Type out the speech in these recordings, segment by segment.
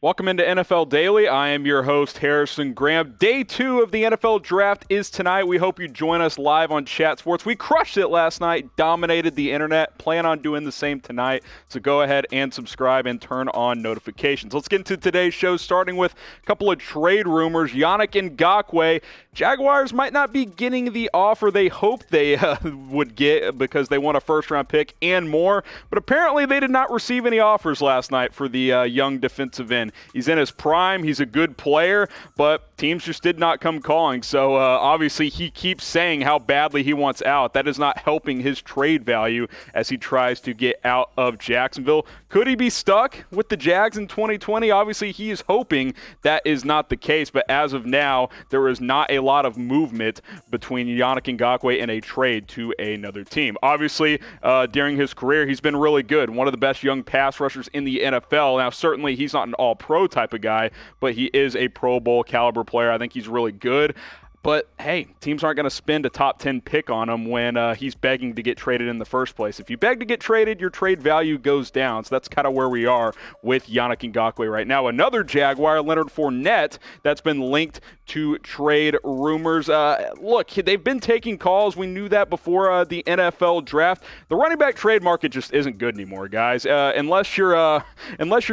Welcome into NFL Daily. I am your host, Harrison Graham. Day 2 of the NFL Draft is tonight. We hope you join us live on Chat Sports. We crushed it last night, dominated the internet. Plan on doing the same tonight. So go ahead and subscribe and turn on notifications. Let's get into today's show, starting with a couple of trade rumors. Yannick Ngakoue. Jaguars might not be getting the offer they hoped they would get because they want a first-round pick and more. But apparently they did not receive any offers last night for the young defensive end. He's in his prime. He's a good player, but teams just did not come calling. So obviously he keeps saying how badly he wants out. That is not helping his trade value as he tries to get out of Jacksonville. Could he be stuck with the Jags in 2020? Obviously he is hoping that is not the case, but as of now, there is not a lot of movement between Yannick Ngakoue and a trade to another team. Obviously, during his career, he's been really good. One of the best young pass rushers in the NFL. Now, certainly he's not an all-pro type of guy, but he is a Pro Bowl caliber player. I think he's really good. But, hey, teams aren't going to spend a top 10 pick on him when he's begging to get traded in the first place. If you beg to get traded, your trade value goes down. So that's kind of where we are with Yannick Ngakoue right now. Another Jaguar, Leonard Fournette, that's been linked to trade rumors. Look, they've been taking calls. We knew that before the NFL draft. The running back trade market just isn't good anymore, guys. Unless you're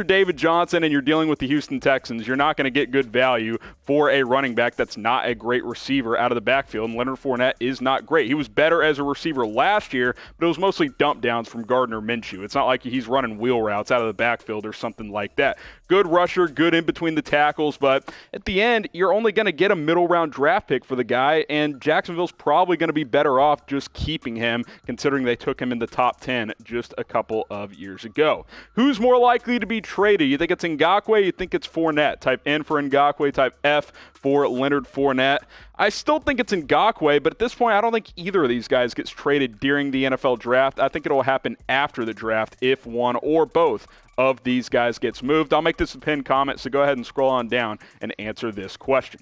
David Johnson and you're dealing with the Houston Texans, you're not going to get good value for a running back that's not a great receiver out of the backfield, and Leonard Fournette is not great. He was better as a receiver last year, but it was mostly dump downs from Gardner Minshew. It's not like he's running wheel routes out of the backfield or something like that. Good rusher, good in between the tackles, but at the end, you're only going to get a middle-round draft pick for the guy, and Jacksonville's probably going to be better off just keeping him, considering they took him in the top 10 just a couple of years ago. Who's more likely to be traded? You think it's Ngakoue? You think it's Fournette? Type N for Ngakoue, type F for Leonard Fournette. I still think it's Ngakoue, but at this point, I don't think either of these guys gets traded during the NFL draft. I think it'll happen after the draft if one or both of these guys gets moved. I'll make this a pinned comment, so go ahead and scroll on down and answer this question.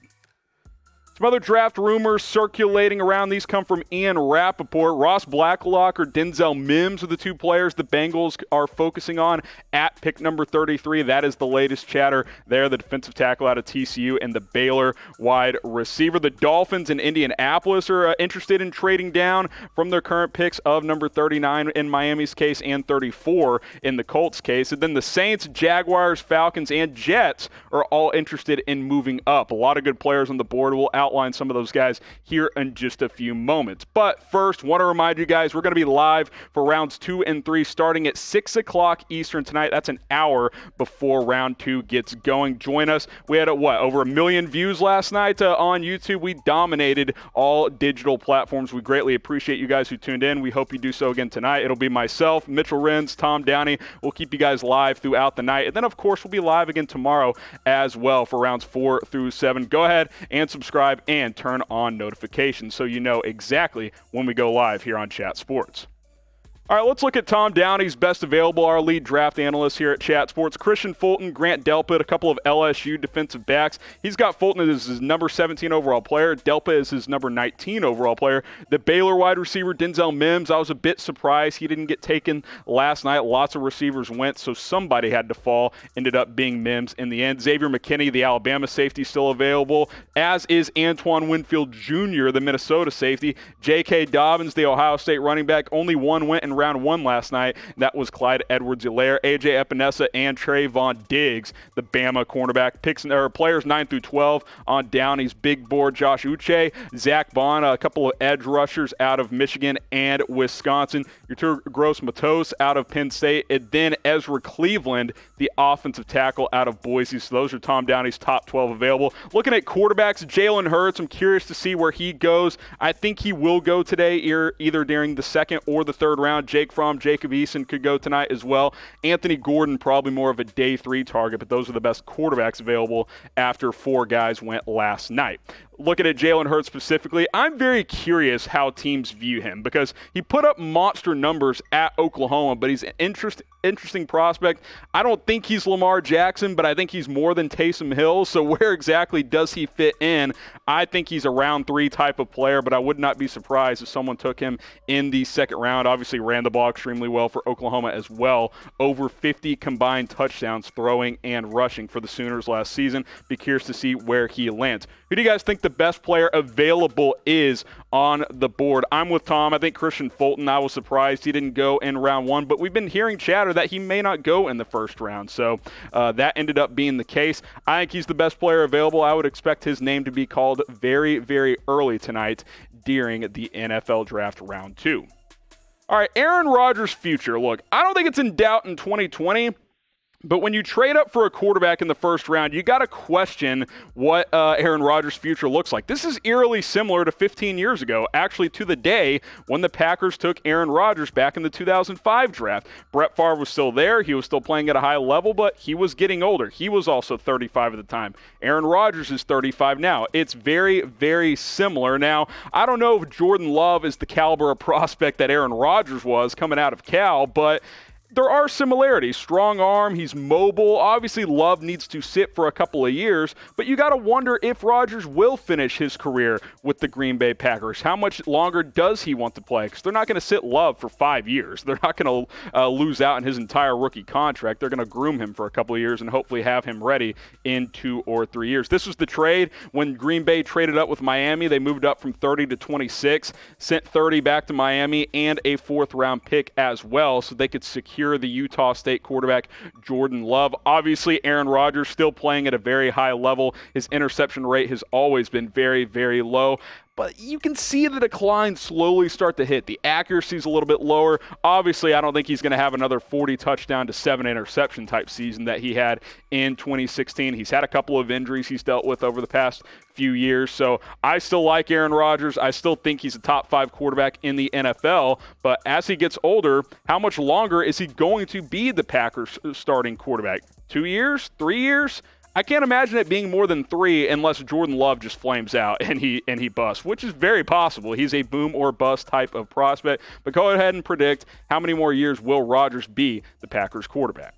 Some other draft rumors circulating around. These come from Ian Rappaport. Ross Blacklock or Denzel Mims are the two players the Bengals are focusing on at pick number 33. That is the latest chatter there. The defensive tackle out of TCU and the Baylor wide receiver. The Dolphins in Indianapolis are interested in trading down from their current picks of number 39 in Miami's case and 34 in the Colts case. And then the Saints, Jaguars, Falcons, and Jets are all interested in moving up. A lot of good players on the board. We'll outline some of those guys here in just a few moments. But first, want to remind you guys, we're going to be live for rounds 2 and 3 starting at 6 o'clock Eastern tonight. That's an hour before round 2 gets going. Join us. We had, over 1 million views last night on YouTube. We dominated all digital platforms. We greatly appreciate you guys who tuned in. We hope you do so again tonight. It'll be myself, Mitchell Renz, Tom Downey. We'll keep you guys live throughout the night. And then, of course, we'll be live again tomorrow as well for rounds 4 through 7. Go ahead and subscribe and turn on notifications so you know exactly when we go live here on Chat Sports. All right, let's look at Tom Downey's best available, our lead draft analyst here at Chat Sports. Kristian, Fulton, Grant Delpit, a couple of LSU defensive backs. He's got Fulton as his number 17 overall player. Delpit is his number 19 overall player. The Baylor wide receiver, Denzel Mims, I was a bit surprised he didn't get taken last night. Lots of receivers went, so somebody had to fall. Ended up being Mims in the end. Xavier McKinney, the Alabama safety, still available, as is Antoine Winfield Jr., the Minnesota safety. J.K. Dobbins, the Ohio State running back. Only one went in round 1 last night. That was Clyde Edwards-Helaire, A.J. Epinesa, and Trayvon Diggs, the Bama cornerback. Players 9 through 12 on Downey's big board. Josh Uche, Zach Bond, a couple of edge rushers out of Michigan and Wisconsin. Your Gross-Matos out of Penn State, and then Ezra Cleveland, the offensive tackle out of Boise. So those are Tom Downey's top 12 available. Looking at quarterbacks, Jalen Hurts, I'm curious to see where he goes. I think he will go today, either during the second or the third round. Jake Fromm, Jacob Eason could go tonight as well. Anthony Gordon, probably more of a day 3 target, but those are the best quarterbacks available after 4 guys went last night. looking at Jalen Hurts specifically, I'm very curious how teams view him because he put up monster numbers at Oklahoma, but he's an interesting prospect. I don't think he's Lamar Jackson, but I think he's more than Taysom Hill. So where exactly does he fit in? I think he's a round 3 type of player, but I would not be surprised if someone took him in the second round. Obviously ran the ball extremely well for Oklahoma as well. Over 50 combined touchdowns throwing and rushing for the Sooners last season. Be curious to see where he lands. Who do you guys think the best player available is on the board? I'm with Tom. I think Kristian Fulton. I was surprised he didn't go in round 1, but we've been hearing chatter that he may not go in the first round. So that ended up being the case. I think he's the best player available. I would expect his name to be called very, very early tonight during the NFL Draft round 2. All right, Aaron Rodgers' future. Look, I don't think it's in doubt in 2020. But when you trade up for a quarterback in the first round, you got to question what Aaron Rodgers' future looks like. This is eerily similar to 15 years ago, actually to the day when the Packers took Aaron Rodgers back in the 2005 draft. Brett Favre was still there. He was still playing at a high level, but he was getting older. He was also 35 at the time. Aaron Rodgers is 35 now. It's very, very similar. Now, I don't know if Jordan Love is the caliber of prospect that Aaron Rodgers was coming out of Cal, but there are similarities. Strong arm, he's mobile. Obviously, Love needs to sit for a couple of years, but you got to wonder if Rodgers will finish his career with the Green Bay Packers. How much longer does he want to play? Because they're not going to sit Love for 5 years. They're not going to lose out on his entire rookie contract. They're going to groom him for a couple of years and hopefully have him ready in 2 or 3 years. This was the trade when Green Bay traded up with Miami. They moved up from 30 to 26, sent 30 back to Miami and a 4th-round pick as well so they could secure the Utah State quarterback Jordan Love. Obviously, Aaron Rodgers still playing at a very high level. His interception rate has always been very, very low. But you can see the decline slowly start to hit. The accuracy's a little bit lower. Obviously, I don't think he's going to have another 40 touchdown to 7 interception type season that he had in 2016. He's had a couple of injuries he's dealt with over the past few years. So I still like Aaron Rodgers. I still think he's a top 5 quarterback in the NFL. But as he gets older, how much longer is he going to be the Packers starting quarterback? 2 years? 3 years? I can't imagine it being more than 3 unless Jordan Love just flames out and he busts, which is very possible. He's a boom or bust type of prospect. But go ahead and predict how many more years will Rodgers be the Packers quarterback.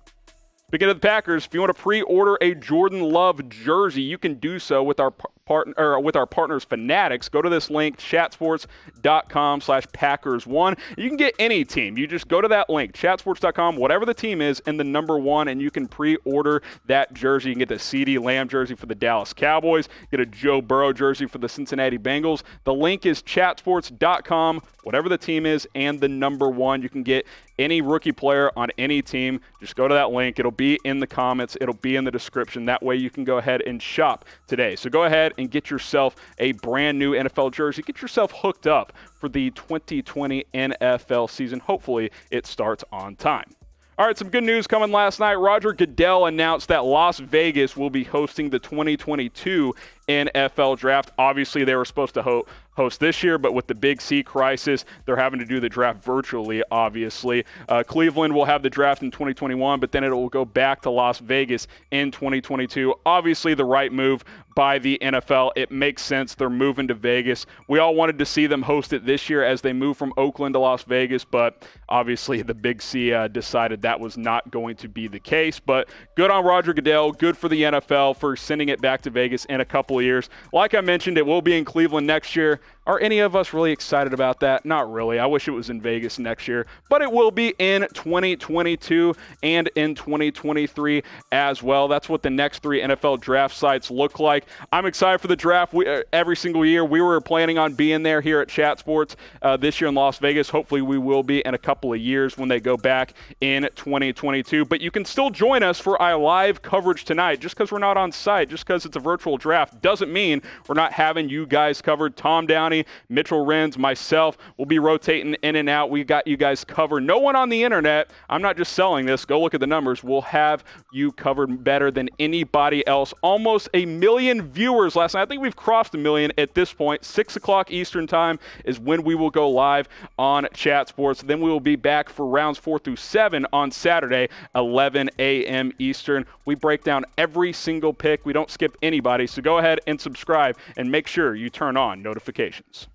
Speaking of the Packers, if you want to pre-order a Jordan Love jersey, you can do so with our partners Fanatics. Go to this link, chatsports.com/Packers1. You can get any team. You just go to that link, chatsports.com, whatever the team is, and the number 1, and you can pre-order that jersey. You can get the CeeDee Lamb jersey for the Dallas Cowboys, get a Joe Burrow jersey for the Cincinnati Bengals. The link is chatsports.com, whatever the team is, and the number 1. You can get any rookie player on any team. Just go to that link. It'll be in the comments. It'll be in the description. That way you can go ahead and shop today. So go ahead and get yourself a brand new NFL jersey. Get yourself hooked up for the 2020 NFL season. Hopefully it starts on time. All right, some good news coming last night. Roger Goodell announced that Las Vegas will be hosting the 2022 NFL Draft. Obviously, they were supposed to host this year, but with the Big C crisis, they're having to do the draft virtually, obviously. Cleveland will have the draft in 2021, but then it will go back to Las Vegas in 2022. Obviously, the right move by the NFL. It makes sense. They're moving to Vegas. We all wanted to see them host it this year as they move from Oakland to Las Vegas, but obviously the Big C decided that was not going to be the case. But good on Roger Goodell. Good for the NFL for sending it back to Vegas in a couple of years. Like I mentioned, it will be in Cleveland next year. Are any of us really excited about that? Not really. I wish it was in Vegas next year, but it will be in 2022 and in 2023 as well. That's what the next 3 NFL draft sites look like. I'm excited for the draft. Every single year, we were planning on being there here at Chat Sports this year in Las Vegas. Hopefully, we will be in a couple of years when they go back in 2022. But you can still join us for our live coverage tonight. Just because we're not on site, just because it's a virtual draft, doesn't mean we're not having you guys covered. Tom down Money, Mitchell Renz, myself will be rotating in and out. We got you guys covered. No one on the internet. I'm not just selling this. Go look at the numbers. We'll have you covered better than anybody else. Almost 1 million viewers last night. I think we've crossed 1 million at this point. 6 o'clock Eastern time is when we will go live on Chat Sports. Then we will be back for rounds 4 through 7 on Saturday, 11 a.m. Eastern. We break down every single pick. We don't skip anybody. So go ahead and subscribe and make sure you turn on notifications.